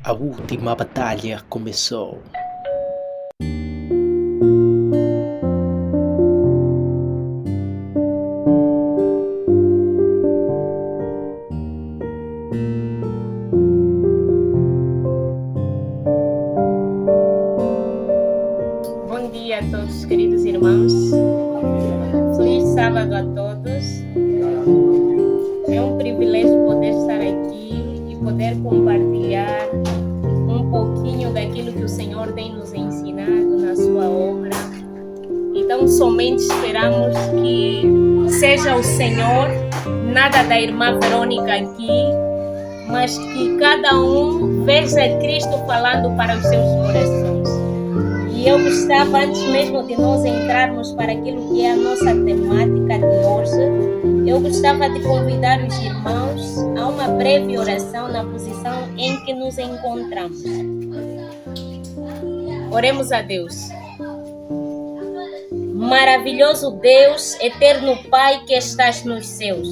A última batalha começou. Bom dia a todos, queridos irmãos. Feliz sábado a todos. É um privilégio poder estar aqui e poder compartilhar um pouquinho daquilo que o Senhor tem nos ensinado na sua obra. Então, somente esperamos que seja o Senhor, nada da irmã Verônica aqui, mas que cada um veja Cristo falando para os seus corações. E eu gostava, antes mesmo de nós entrarmos para aquilo que é a nossa temática de hoje, eu gostava de convidar os irmãos a uma breve oração na posição em que nos encontramos. Oremos a Deus. Maravilhoso Deus, eterno Pai que estás nos céus,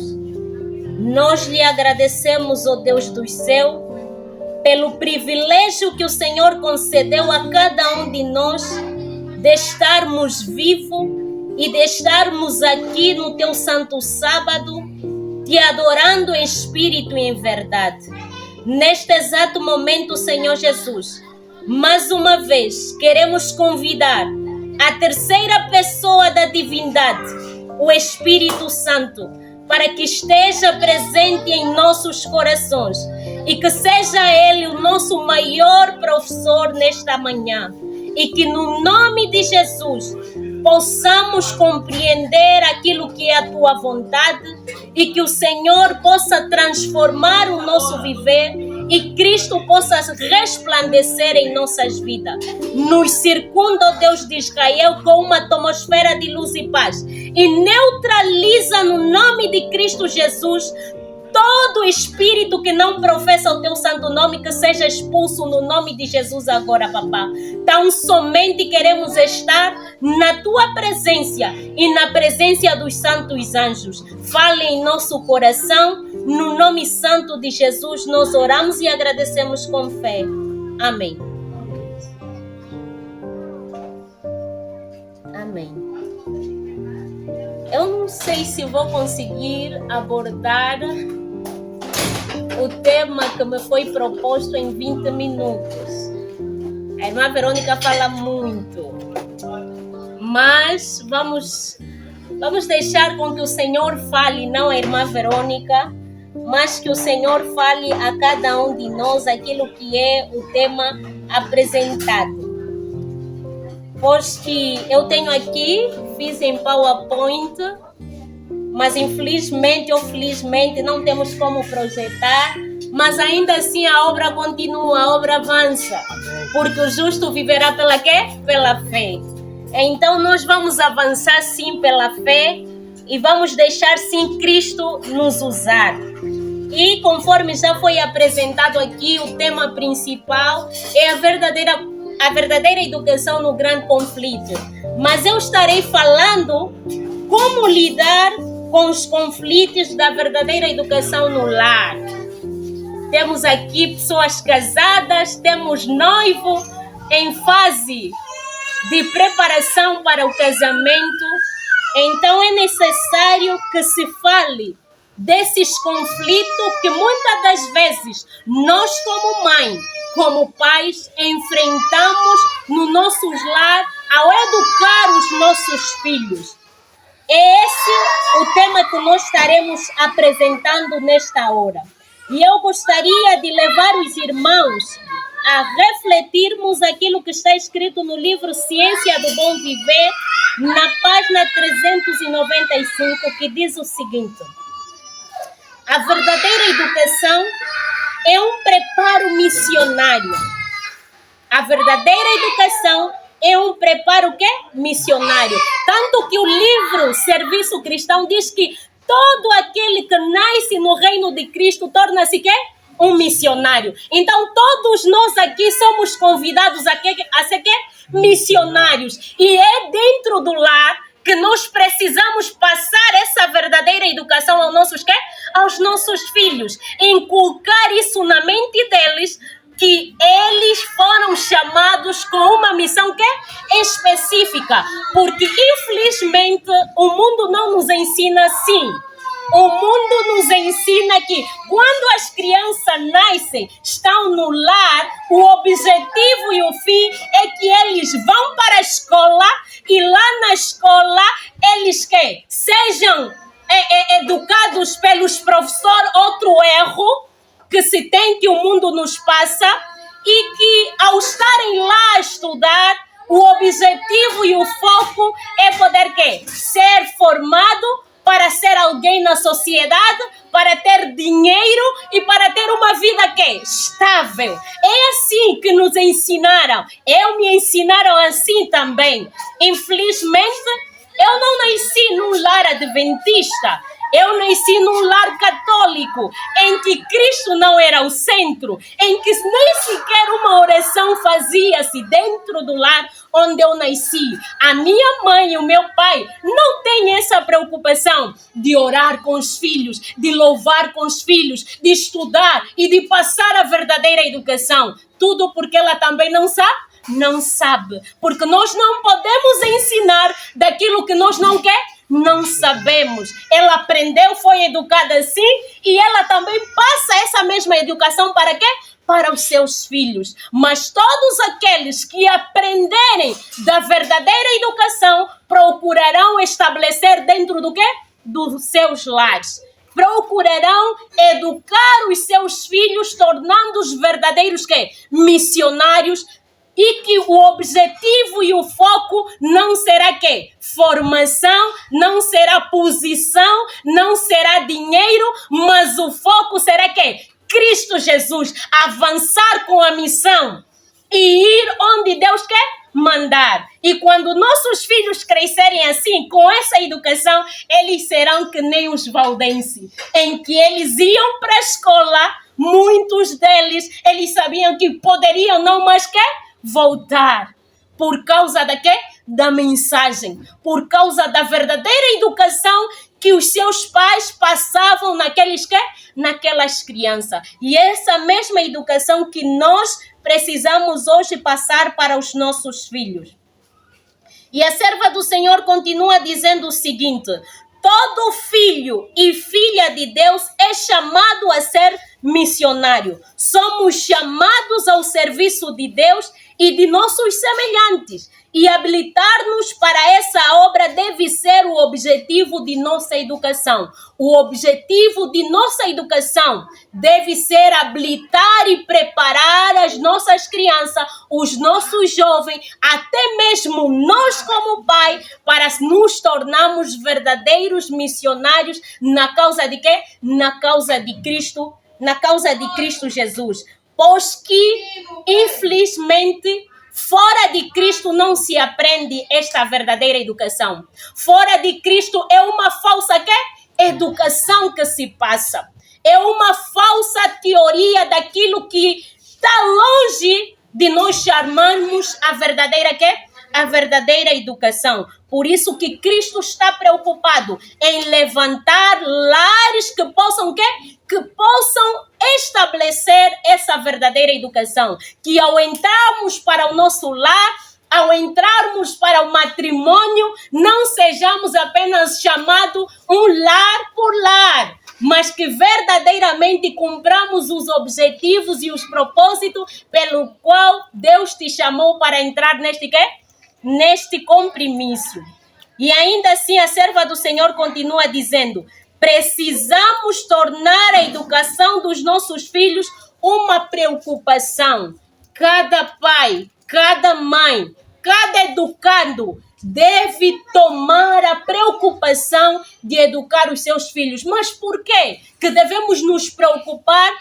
nós lhe agradecemos, ó Deus do céu, pelo privilégio que o Senhor concedeu a cada um de nós de estarmos vivos e de estarmos aqui no teu santo sábado, te adorando em espírito e em verdade. Neste exato momento, Senhor Jesus, mais uma vez queremos convidar a terceira pessoa da divindade, o Espírito Santo, para que esteja presente em nossos corações e que seja Ele o nosso maior professor nesta manhã, e que no nome de Jesus possamos compreender aquilo que é a Tua vontade e que o Senhor possa transformar o nosso viver e Cristo possa resplandecer em nossas vidas. Nos circunda, ó Deus de Israel, com uma atmosfera de luz e paz e neutraliza no nome de Cristo Jesus todo espírito que não professa o teu santo nome, que seja expulso no nome de Jesus agora, papá. Tão somente queremos estar na tua presença e na presença dos santos anjos. Fale em nosso coração, no nome santo de Jesus nós oramos e agradecemos com fé. Amém. Amém. Eu não sei se vou conseguir abordar o tema que me foi proposto em 20 minutos. A irmã Verônica fala muito, mas vamos deixar com que o Senhor fale, não a irmã Verônica, mas que o Senhor fale a cada um de nós aquilo que é o tema apresentado. Pois que eu tenho aqui, fiz em PowerPoint, mas infelizmente ou felizmente não temos como projetar, mas ainda assim a obra continua, a obra avança, porque o justo viverá pela quê? Pela fé. Então nós vamos avançar sim pela fé e vamos deixar sim Cristo nos usar. E conforme já foi apresentado aqui, o tema principal é a verdadeira educação no grande conflito. Mas eu estarei falando como lidar com os conflitos da verdadeira educação no lar. Temos aqui pessoas casadas, temos noivo em fase de preparação para o casamento. Então é necessário que se fale desses conflitos que muitas das vezes nós como mãe, como pais, enfrentamos no nosso lar ao educar os nossos filhos. É esse o tema que nós estaremos apresentando nesta hora. E eu gostaria de levar os irmãos a refletirmos aquilo que está escrito no livro Ciência do Bom Viver, na página 395, que diz o seguinte: a verdadeira educação é um preparo missionário. A verdadeira educação é um preparo quê? Missionário. Tanto que o livro Serviço Cristão diz que todo aquele que nasce no reino de Cristo torna-se quê? Um missionário. Então todos nós aqui somos convidados a ser quê? Missionários. E é dentro do lar que nós precisamos passar essa verdadeira educação aos nossos filhos. Inculcar isso na mente deles, que educados com uma missão que é específica, porque infelizmente o mundo não nos ensina assim. O mundo nos ensina que quando as crianças nascem, estão no lar, o objetivo e o fim é que eles vão para a escola e lá na escola eles que sejam educados pelos professores, outro erro que se tem que o mundo nos passa, e que ao estarem lá a estudar, o objetivo e o foco é poder que ser formado para ser alguém na sociedade, para ter dinheiro e para ter uma vida que é estável. É assim que nos ensinaram. Me ensinaram assim também. Infelizmente, eu não nasci num lar adventista. Eu nasci num lar católico, em que Cristo não era o centro, em que nem sequer uma oração fazia-se dentro do lar onde eu nasci. A minha mãe e o meu pai não têm essa preocupação de orar com os filhos, de louvar com os filhos, de estudar e de passar a verdadeira educação. Tudo porque ela também não sabe? Não sabe. Porque nós não podemos ensinar daquilo que nós não sabemos. Ela aprendeu, foi educada assim, e ela também passa essa mesma educação para quê? Para os seus filhos. Mas todos aqueles que aprenderem da verdadeira educação procurarão estabelecer dentro do quê? Dos seus lares. Procurarão educar os seus filhos, tornando-os verdadeiros quê? Missionários. E que o objetivo e o foco não será quê? Formação, não será posição, não será dinheiro, mas o foco será quê? Cristo Jesus, avançar com a missão e ir onde Deus quer mandar. E quando nossos filhos crescerem assim, com essa educação, eles serão que nem os valdenses, em que eles iam para a escola, muitos deles, eles sabiam que poderiam não mais voltar. Por causa da quê? Da mensagem. Por causa da verdadeira educação que os seus pais passavam naquelas crianças. E essa mesma educação que nós precisamos hoje passar para os nossos filhos. E a serva do Senhor continua dizendo o seguinte: todo filho e filha de Deus é chamado a ser missionário. Somos chamados ao serviço de Deus e de nossos semelhantes. E habilitar-nos para essa obra deve ser o objetivo de nossa educação. O objetivo de nossa educação deve ser habilitar e preparar as nossas crianças, os nossos jovens, até mesmo nós como pai, para nos tornarmos verdadeiros missionários na causa de quê? Na causa de Cristo, na causa de Cristo Jesus. Pois que, infelizmente, fora de Cristo não se aprende esta verdadeira educação. Fora de Cristo é uma falsa educação que se passa. É uma falsa teoria daquilo que está longe de nós chamarmos a verdadeira educação. Por isso que Cristo está preocupado em levantar lares que possam que possam estabelecer essa verdadeira educação. Que ao entrarmos para o nosso lar, ao entrarmos para o matrimônio, não sejamos apenas chamados um lar por lar, mas que verdadeiramente cumpramos os objetivos e os propósitos pelo qual Deus te chamou para entrar neste compromisso. E ainda assim a serva do Senhor continua dizendo: precisamos tornar a educação dos nossos filhos uma preocupação. Cada pai, cada mãe, cada educando deve tomar a preocupação de educar os seus filhos. Mas por quê que devemos nos preocupar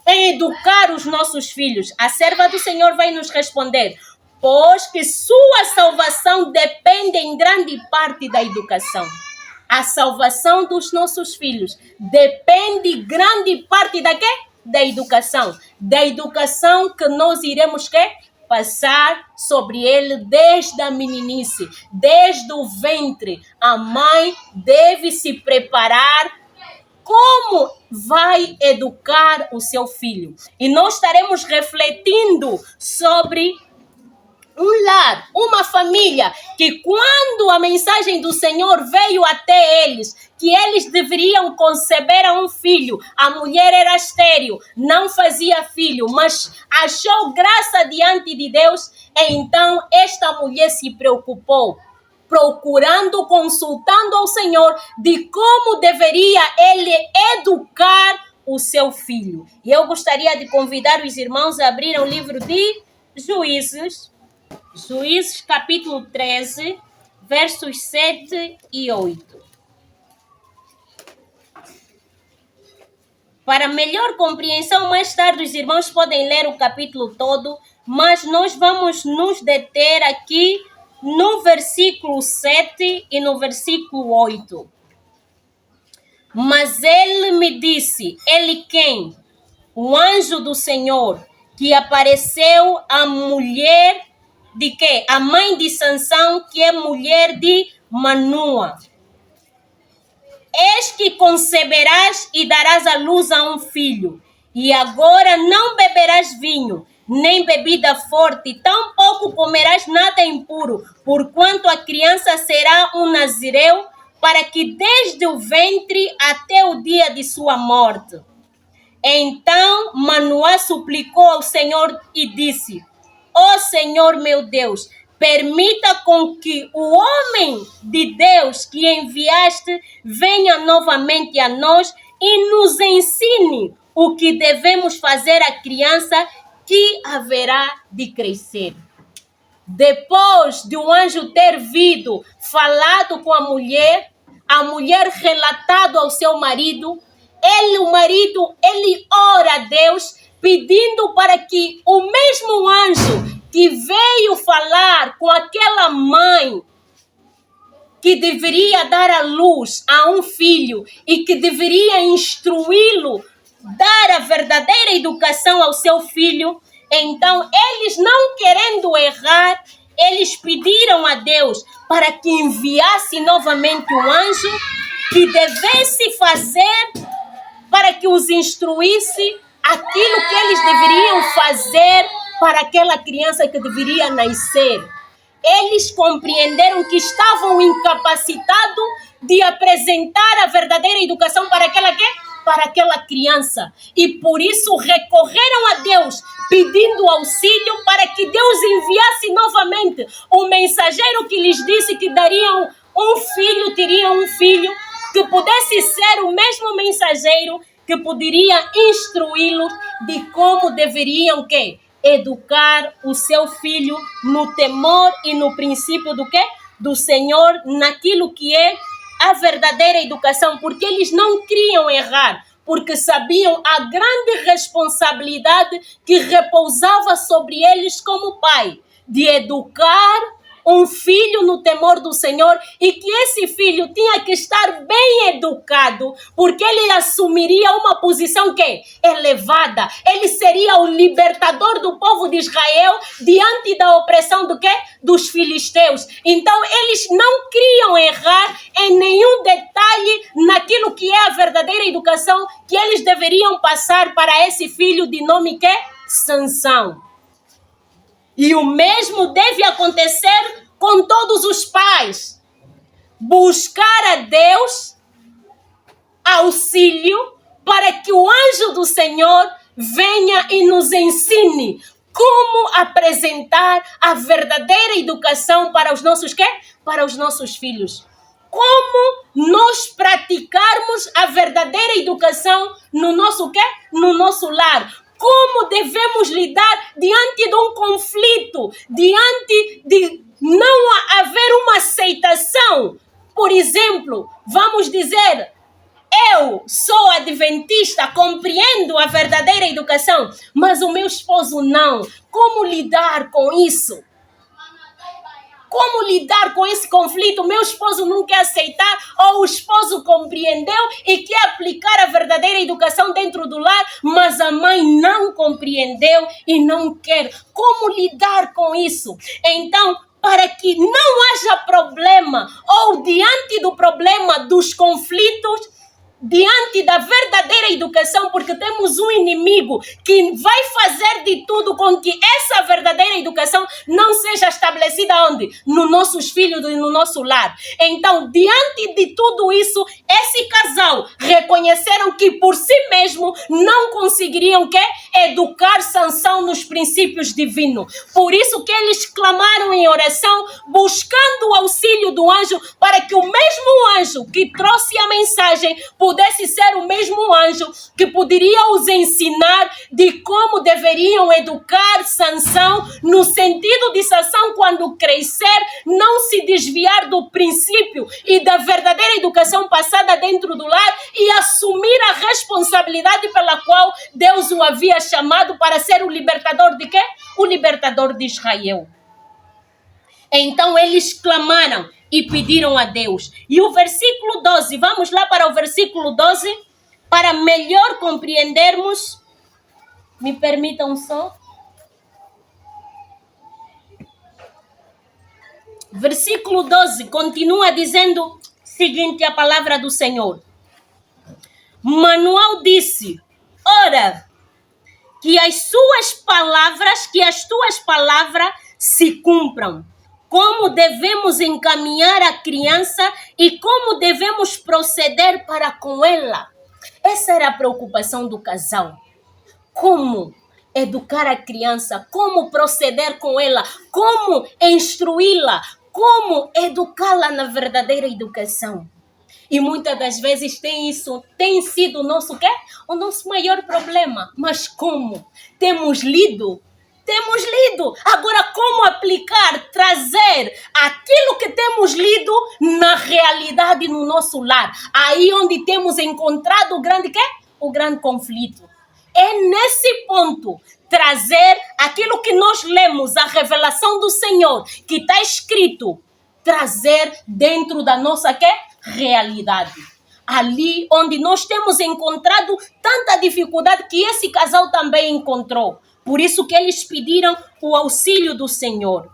em educar os nossos filhos? A serva do Senhor vai nos responder: pois que sua salvação depende em grande parte da educação. A salvação dos nossos filhos depende grande parte da educação. Da educação que nós iremos passar sobre ele desde a meninice, desde o ventre. A mãe deve se preparar como vai educar o seu filho. E nós estaremos refletindo sobre um lar, uma família, que quando a mensagem do Senhor veio até eles, que eles deveriam conceber um filho, a mulher era estéril, não fazia filho, mas achou graça diante de Deus, então esta mulher se preocupou, procurando, consultando ao Senhor de como deveria ele educar o seu filho. E eu gostaria de convidar os irmãos a abrir o livro de Juízes, capítulo 13, versos 7 e 8. Para melhor compreensão, mais tarde os irmãos podem ler o capítulo todo, mas nós vamos nos deter aqui no versículo 7 e no versículo 8. Mas ele me disse, ele quem? O anjo do Senhor, que apareceu à mulher de quê? A mãe de Sansão, que é mulher de Manoa. Eis que conceberás e darás à luz a um filho, e agora não beberás vinho, nem bebida forte, tampouco comerás nada impuro, porquanto a criança será um nazireu, para que desde o ventre até o dia de sua morte. Então Manoá suplicou ao Senhor e disse, ó Senhor meu Deus, permita com que o homem de Deus que enviaste venha novamente a nós e nos ensine o que devemos fazer à criança que haverá de crescer. Depois de um anjo ter vindo, falado com a mulher relatado ao seu marido, o marido ora a Deus, pedindo para que o mesmo anjo que veio falar com aquela mãe que deveria dar à luz a um filho e que deveria instruí-lo, dar a verdadeira educação ao seu filho, então eles, não querendo errar, eles pediram a Deus para que enviasse novamente um anjo que devesse fazer para que os instruísse aquilo que eles deveriam fazer para aquela criança que deveria nascer. Eles compreenderam que estavam incapacitados de apresentar a verdadeira educação para aquela criança. E por isso recorreram a Deus, pedindo auxílio para que Deus enviasse novamente o mensageiro que lhes disse que teriam um filho, que pudesse ser o mesmo mensageiro que poderia instruí-los de como deveriam educar o seu filho no temor e no princípio do Senhor, naquilo que é a verdadeira educação, porque eles não queriam errar, porque sabiam a grande responsabilidade que repousava sobre eles como pai, de educar um filho no temor do Senhor, e que esse filho tinha que estar bem educado, porque ele assumiria uma posição elevada. Ele seria o libertador do povo de Israel diante da opressão dos filisteus. Então eles não queriam errar em nenhum detalhe naquilo que é a verdadeira educação que eles deveriam passar para esse filho de nome Sansão. E o mesmo deve acontecer com todos os pais. Buscar a Deus auxílio para que o anjo do Senhor venha e nos ensine como apresentar a verdadeira educação para os nossos Para os nossos filhos. Como nós praticarmos a verdadeira educação no nosso No nosso lar. Como devemos lidar diante de um conflito, diante de não haver uma aceitação. Por exemplo, vamos dizer, eu sou adventista, compreendo a verdadeira educação, mas o meu esposo não. Como lidar com isso? Como lidar com esse conflito? Meu esposo não quer aceitar, ou o esposo compreendeu e quer aplicar a verdadeira educação dentro do lar, mas a mãe não compreendeu e não quer. Como lidar com isso? Então, para que não haja problema, ou diante do problema dos conflitos, diante da verdadeira educação, porque temos um inimigo que vai fazer de tudo com que essa verdadeira educação não seja estabelecida onde? Nos nossos filhos e no nosso lar. Então, diante de tudo isso, esse casal reconheceram que por si mesmo não conseguiriam educar Sansão nos princípios divinos. Por isso que eles clamaram em oração, buscando o auxílio do anjo, para que o mesmo anjo que trouxe a mensagem pudesse ser o mesmo anjo que poderia os ensinar de como deveriam educar Sansão, no sentido de Sansão, quando crescer, não se desviar do princípio e da verdadeira educação passada dentro do lar e assumir a responsabilidade pela qual Deus o havia chamado para ser o libertador de quê? O libertador de Israel. Então eles clamaram e pediram a Deus. E o versículo 12, vamos lá para o versículo 12, para melhor compreendermos. Me permitam só. Versículo 12 continua dizendo o seguinte, a palavra do Senhor. Manoel disse, ora, que as tuas palavras se cumpram. Como devemos encaminhar a criança e como devemos proceder para com ela. Essa era a preocupação do casal. Como educar a criança, como proceder com ela, como instruí-la, como educá-la na verdadeira educação. E muitas das vezes tem sido o nosso quê? O nosso maior problema. Mas como? Temos lido. Agora, como aplicar, trazer aquilo que temos lido na realidade no nosso lar? Aí onde temos encontrado o grande quê? O grande conflito. É nesse ponto trazer aquilo que nós lemos, a revelação do Senhor, que está escrito, trazer dentro da nossa quê? Realidade. Ali onde nós temos encontrado tanta dificuldade que esse casal também encontrou. Por isso que eles pediram o auxílio do Senhor.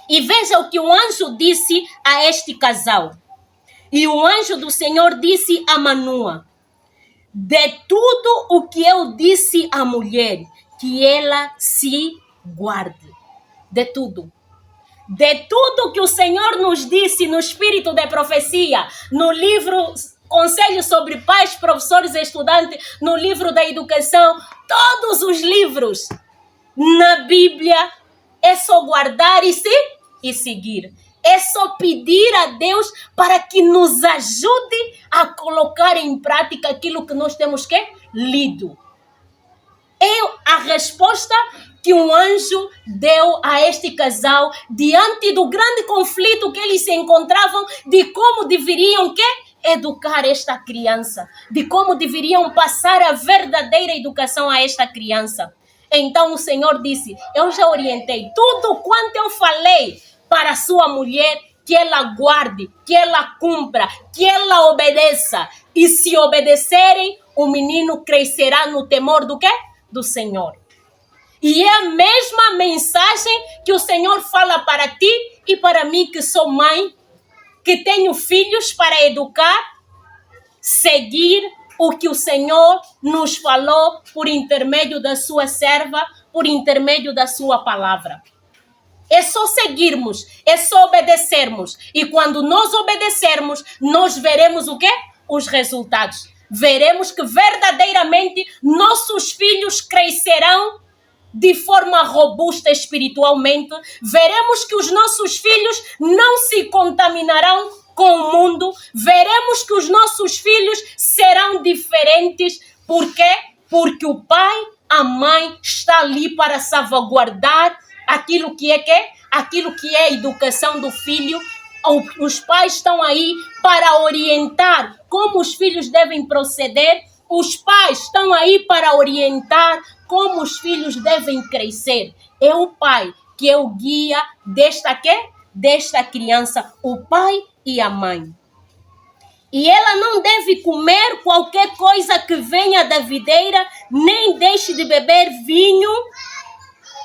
E veja o que o anjo disse a este casal. E o anjo do Senhor disse a Manoel, de tudo o que eu disse à mulher, que ela se guarde. De tudo. De tudo que o Senhor nos disse no espírito de profecia, no livro Conselhos sobre Pais, Professores e Estudantes, no livro da educação, todos os livros na Bíblia, é só guardar e seguir. É só pedir a Deus para que nos ajude a colocar em prática aquilo que nós temos lido. É a resposta que um anjo deu a este casal diante do grande conflito que eles se encontravam de como deveriam educar esta criança, de como deveriam passar a verdadeira educação a esta criança. Então o Senhor disse, eu já orientei tudo quanto eu falei para a sua mulher, que ela guarde, que ela cumpra, que ela obedeça. E se obedecerem, o menino crescerá no temor do quê? Do Senhor. E é a mesma mensagem que o Senhor fala para ti e para mim, que sou mãe, que tenho filhos para educar, seguir o que o Senhor nos falou por intermédio da sua serva, por intermédio da sua palavra. É só seguirmos, é só obedecermos. E quando nós obedecermos, nós veremos o quê? Os resultados. Veremos que verdadeiramente nossos filhos crescerão de forma robusta espiritualmente. Veremos que os nossos filhos não se contaminarão com o mundo. Veremos que os nossos filhos serão diferentes. Por quê? Porque o pai, a mãe está ali para salvaguardar aquilo que é a educação do filho. Os pais estão aí para orientar como os filhos devem proceder. Os pais estão aí para orientar como os filhos devem crescer. É o pai que é o guia desta criança, o pai e a mãe. E ela não deve comer qualquer coisa que venha da videira, nem deixe de beber vinho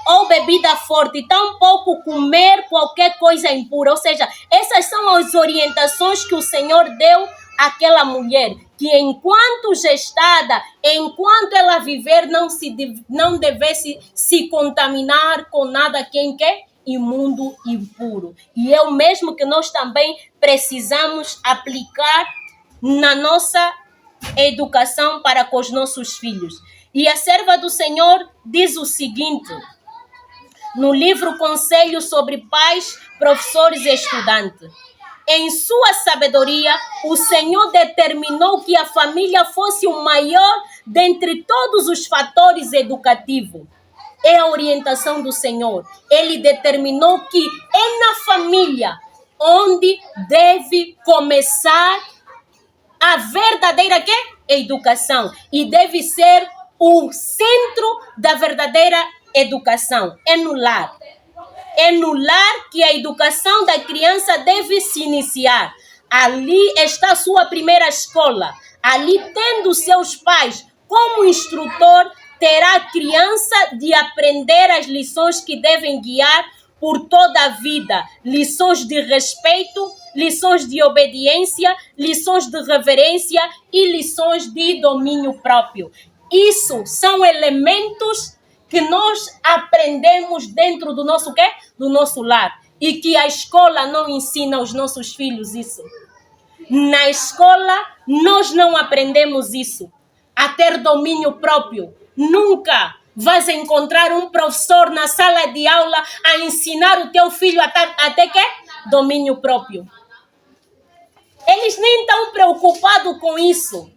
ou bebida forte, tampouco comer qualquer coisa impura. Ou seja, essas são as orientações que o Senhor deu àquela mulher, que enquanto gestada, enquanto ela viver, não devesse se contaminar com nada quem quer imundo e impuro. E é o mesmo que nós também precisamos aplicar na nossa educação para com os nossos filhos. E a serva do Senhor diz o seguinte, no livro Conselhos sobre Pais, Professores e Estudantes. Em sua sabedoria, o Senhor determinou que a família fosse o maior dentre todos os fatores educativos. É a orientação do Senhor. Ele determinou que é na família onde deve começar a verdadeira educação. E deve ser o centro da verdadeira educação. É no lar. É no lar que a educação da criança deve se iniciar. Ali está a sua primeira escola. Ali, tendo seus pais como instrutor, terá a criança de aprender as lições que devem guiar por toda a vida. Lições de respeito, lições de obediência, lições de reverência e lições de domínio próprio. Isso são elementos que nós aprendemos dentro do nosso do nosso lar. E que a escola não ensina aos nossos filhos isso. Na escola, nós não aprendemos isso. A ter domínio próprio. Nunca vais encontrar um professor na sala de aula a ensinar o teu filho até domínio próprio. Eles nem estão preocupados com isso.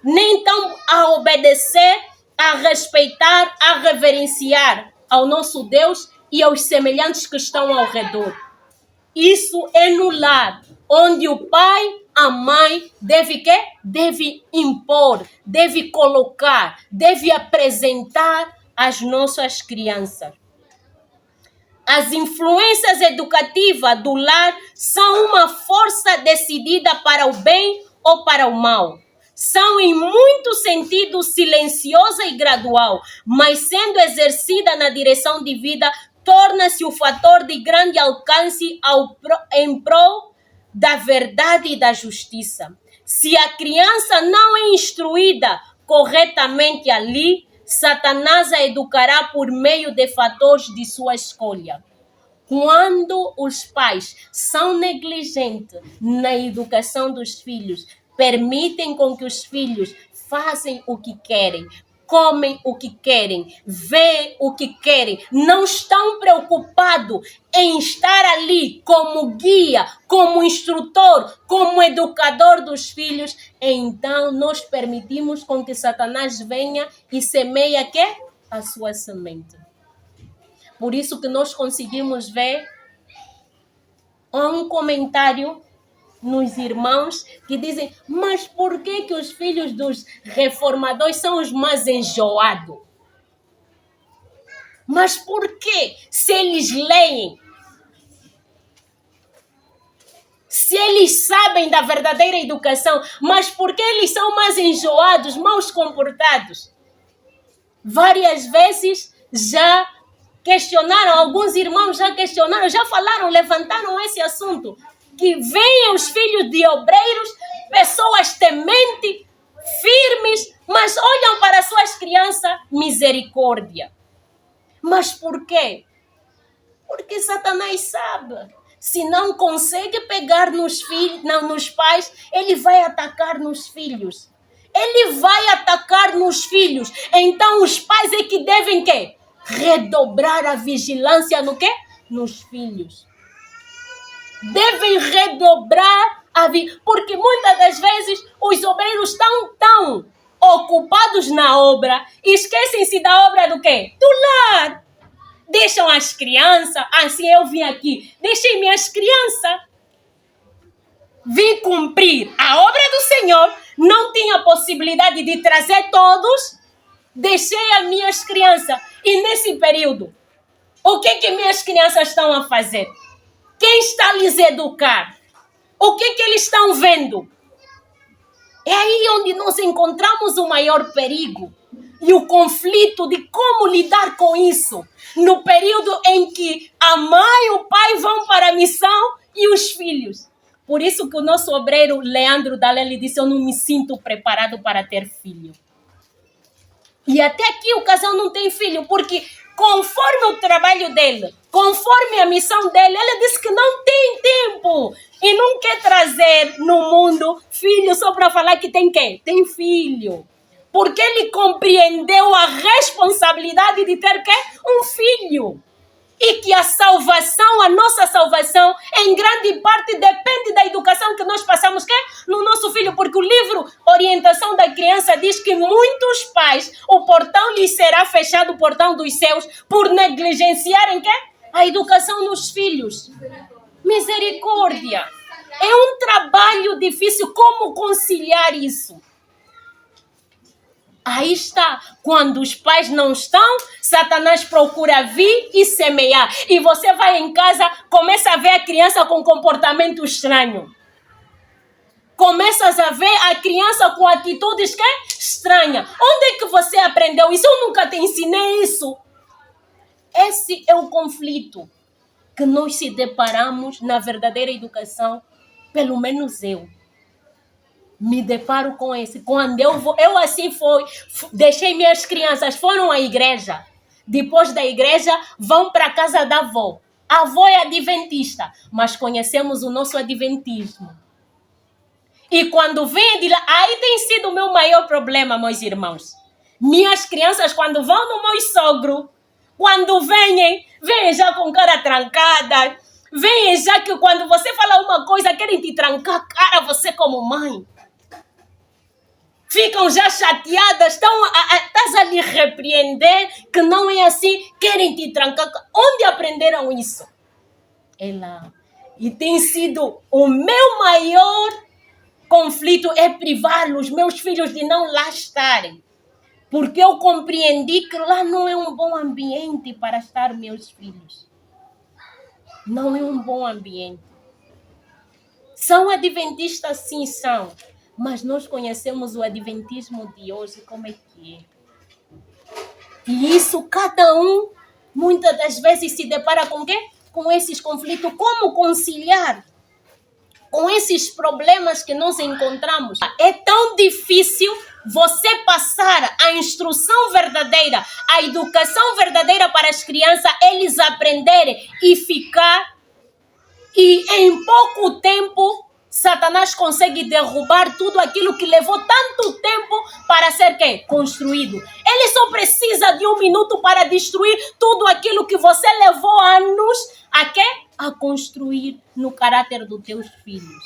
Nem estão a obedecer, a respeitar, a reverenciar ao nosso Deus e aos semelhantes que estão ao redor. Isso é no lar, onde o pai, a mãe deve impor, deve colocar, deve apresentar às nossas crianças. As influências educativas do lar são uma força decidida para o bem ou para o mal. São, em muito sentido, silenciosa e gradual, mas sendo exercida na direção de vida, torna-se o fator de grande alcance em prol da verdade e da justiça. Se a criança não é instruída corretamente ali, Satanás a educará por meio de fatores de sua escolha. Quando os pais são negligentes na educação dos filhos, permitem com que os filhos façam o que querem, comem o que querem, veem o que querem, não estão preocupados em estar ali como guia, como instrutor, como educador dos filhos, então nós permitimos com que Satanás venha e semeie a sua semente. Por isso que nós conseguimos ver um comentário nos irmãos que dizem, mas por que os filhos dos reformadores são os mais enjoados? Mas por que? Se eles leem, se eles sabem da verdadeira educação, mas por que eles são mais enjoados, mal comportados? Várias vezes já questionaram, alguns irmãos já questionaram, já falaram, levantaram esse assunto. Que venham os filhos de obreiros, pessoas tementes, firmes, mas olham para suas crianças, misericórdia. Mas por quê? Porque Satanás sabe. Se não consegue pegar nos pais, ele vai atacar nos filhos. Ele vai atacar nos filhos. Então os pais é que devem redobrar a vigilância nos filhos. Devem redobrar a vida, porque muitas das vezes os obreiros estão tão ocupados na obra, esquecem-se da obra do Do lar. Deixam as crianças, assim eu vim aqui, deixei minhas crianças. Vim cumprir a obra do Senhor, não tinha possibilidade de trazer todos, deixei as minhas crianças. E nesse período, o que minhas crianças estão a fazer? Quem está a lhes educar? O que eles estão vendo? É aí onde nós encontramos o maior perigo e o conflito de como lidar com isso. No período em que a mãe e o pai vão para a missão e os filhos. Por isso que o nosso obreiro Leandro Dalele disse: eu não me sinto preparado para ter filho. E até aqui o casal não tem filho, porque conforme o trabalho dele, conforme a missão dele, ele disse que não tem tempo e não quer trazer no mundo filho só para falar que tem quê? Tem filho. Porque ele compreendeu a responsabilidade de ter quê? Um filho. E que a salvação, a nossa salvação, em grande parte depende da educação que nós passamos quê? No nosso filho. Porque o livro Orientação da Criança diz que muitos pais, o portão lhes será fechado, o portão dos céus, por negligenciarem quê? A educação nos filhos. Misericórdia. É um trabalho difícil. Como conciliar isso? Aí está, quando os pais não estão, Satanás procura vir e semear. E você vai em casa, começa a ver a criança com comportamento estranho. Começas a ver a criança com atitudes que é estranha. Onde é que você aprendeu isso? Eu nunca te ensinei isso. Esse é o conflito que nós se deparamos na verdadeira educação, pelo menos eu. Me deparo com esse. Quando eu assim deixei minhas crianças, foram à igreja. Depois da igreja, vão para a casa da avó. A avó é adventista, mas conhecemos o nosso adventismo. E quando vem de lá, aí tem sido o meu maior problema, meus irmãos. Minhas crianças, quando vão no meu sogro, quando vêm já com cara trancada, vêm já que quando você fala uma coisa, querem te trancar a cara, você como mãe. Ficam já chateadas, estás a lhe repreender que não é assim, querem te trancar. Onde aprenderam isso? É lá. E tem sido o meu maior conflito, é privar os meus filhos de não lá estarem. Porque eu compreendi que lá não é um bom ambiente para estar meus filhos. Não é um bom ambiente. São adventistas, sim, são. Mas nós conhecemos o adventismo de hoje, como é que é. E isso, cada um, muitas das vezes, se depara com o quê? Com esses conflitos. Como conciliar com esses problemas que nós encontramos? É tão difícil você passar a instrução verdadeira, a educação verdadeira para as crianças, eles aprenderem e ficar. E em pouco tempo, Satanás consegue derrubar tudo aquilo que levou tanto tempo para ser quê? Construído. Ele só precisa de 1 minuto para destruir tudo aquilo que você levou anos a quê? A construir no caráter dos teus filhos.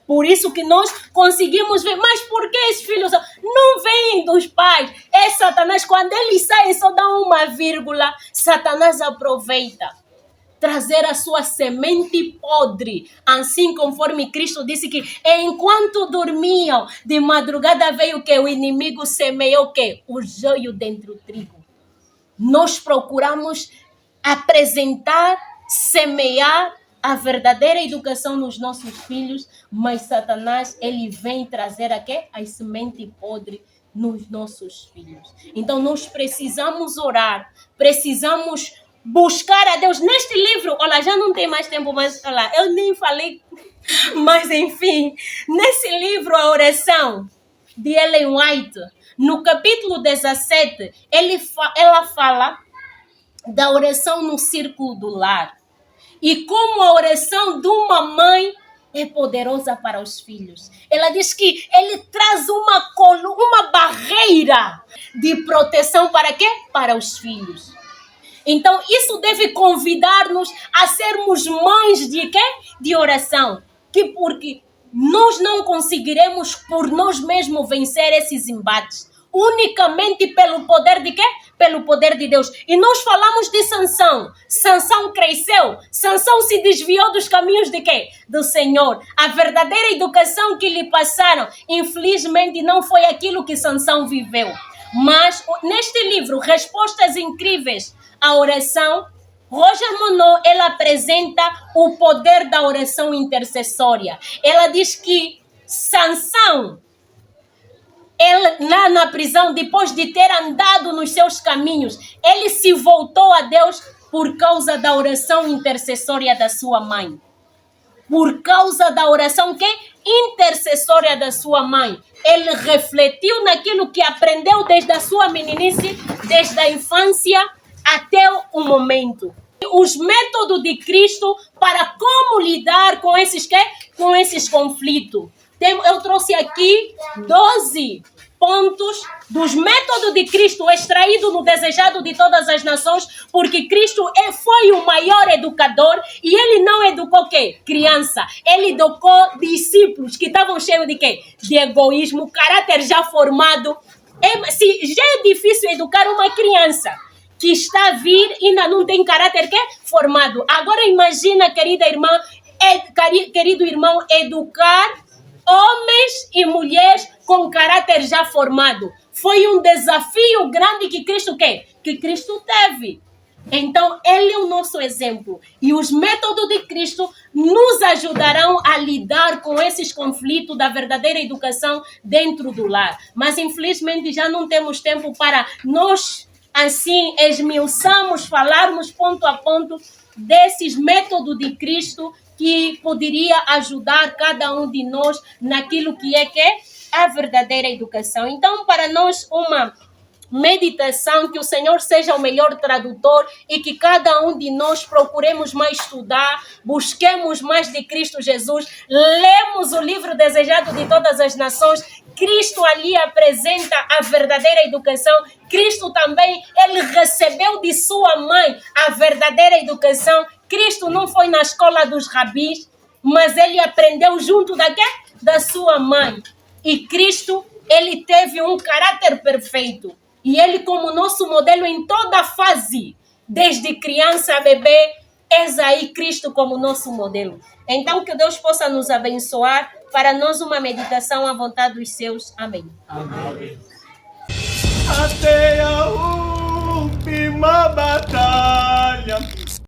Por isso que nós conseguimos ver. Mas por que esses filhos não vêm dos pais? É Satanás. Quando eles saem, só dá uma vírgula. Satanás aproveita trazer a sua semente podre, assim conforme Cristo disse que enquanto dormiam, de madrugada veio o que? O inimigo semeou o que? O joio dentro do trigo. Nós procuramos apresentar, semear a verdadeira educação nos nossos filhos, mas Satanás, ele vem trazer a quê? A semente podre nos nossos filhos. Então nós precisamos orar, precisamos buscar a Deus. Neste livro, olha, já não tem mais tempo, mas olha, eu nem falei, mas enfim, nesse livro, a oração de Ellen White, no capítulo 17, ela fala da oração no círculo do lar e como a oração de uma mãe é poderosa para os filhos. Ela diz que ele traz uma barreira de proteção para quê? Para os filhos. Então, isso deve convidar-nos a sermos mães de quê? De oração. Porque nós não conseguiremos por nós mesmos vencer esses embates. Unicamente pelo poder de quê? Pelo poder de Deus. E nós falamos de Sansão. Sansão cresceu. Sansão se desviou dos caminhos de quê? Do Senhor. A verdadeira educação que lhe passaram, infelizmente, não foi aquilo que Sansão viveu. Mas, neste livro, Respostas Incríveis à Oração, Roger Monod, ela apresenta o poder da oração intercessória. Ela diz que Sansão, ele, lá na prisão, depois de ter andado nos seus caminhos, ele se voltou a Deus por causa da oração intercessória da sua mãe. por causa da oração que intercessória da sua mãe. Ele refletiu naquilo que aprendeu desde a sua meninice, desde a infância até o momento. Os métodos de Cristo para como lidar com esses conflitos. Eu trouxe aqui 12 pontos dos métodos de Cristo extraídos no Desejado de Todas as Nações, porque Cristo foi o maior educador e ele não educou quê? Criança. Ele educou discípulos que estavam cheios de quê? De egoísmo, caráter já formado. Se já é difícil educar uma criança que está a vir e ainda não tem caráter formado. Agora imagina, querido irmão, educar homens e mulheres com caráter já formado. Foi um desafio grande que Cristo teve. Então, ele é o nosso exemplo. E os métodos de Cristo nos ajudarão a lidar com esses conflitos da verdadeira educação dentro do lar. Mas, infelizmente, já não temos tempo para nós, assim, esmiuçarmos, falarmos ponto a ponto desses métodos de Cristo que poderia ajudar cada um de nós naquilo que é a verdadeira educação. Então, para nós, uma meditação, que o Senhor seja o melhor tradutor e que cada um de nós procuremos mais estudar, busquemos mais de Cristo Jesus, lemos o livro Desejado de Todas as Nações. Cristo ali apresenta a verdadeira educação. Cristo também, ele recebeu de sua mãe a verdadeira educação. Cristo não foi na escola dos rabis, mas ele aprendeu junto da sua mãe. E Cristo, ele teve um caráter perfeito. E ele, como nosso modelo em toda a fase, desde criança a bebê, eis aí Cristo como nosso modelo. Então, que Deus possa nos abençoar para nós uma meditação à vontade dos seus. Amém. Amém. Até a última